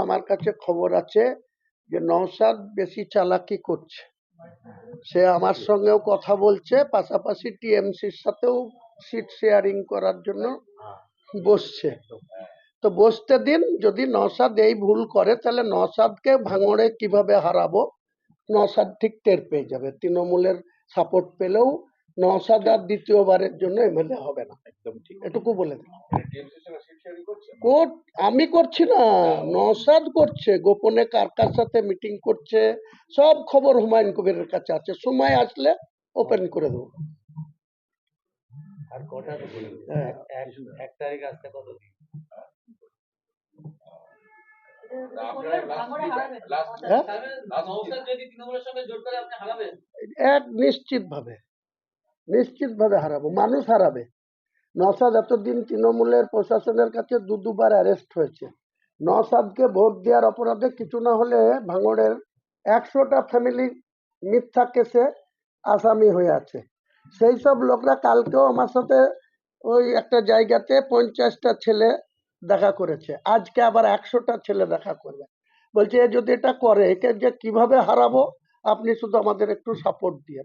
আমার কাছে খবর আছে যে নওশাদ বেশি চালাকি করছে। সে আমার সঙ্গেও কথা বলছে, পাশাপাশি টিএমসির সাথেও সিট শেয়ারিং করার জন্য বসছে। তো বসতে দিন, যদি নওশাদ এই ভুল করে তাহলে নওশাদকে ভাঙড়ে কিভাবে হারাবো নওশাদ ঠিক টের পেয়ে যাবে। তৃণমূলের সাপোর্ট পেলেও নওশাদ আর দ্বিতীয়বারের জন্য এমএলএ হবে না, একদম ঠিক, এটুকু বলে দিলাম। কোর্ট আমি করছি না, নওশাদ করছে, গোপনে কার কার সাথে মিটিং করছে সব খবর হুমায়ুন কবিরের কাছে আছে, সময় আসলে ওপেন করে দেবো। আর কটা এক তারিখ আসতে কতদিন? এক নিশ্চিত ভাবে হারাবো, মানুষ হারাবে। নওশাদ এতদিন তৃণমূলের প্রশাসনের কাছে দুবার অ্যারেস্ট হয়েছে। নওশাদকে ভোট দেওয়ার অপরাধে কিছু না হলে ভাঙড়ের 100টা ফ্যামিলি মিথ্যা কেসে আসামি হয়ে আছে। সেই সব লোকরা কালকেও আমার সাথে ওই একটা জায়গাতে 50টা ছেলে দেখা করেছে, আজকে আবার 100টা ছেলে দেখা করবে। বলছে যদি এটা করে একে যে কিভাবে হারাবো আপনি শুধু আমাদের একটু সাপোর্ট দিয়ে।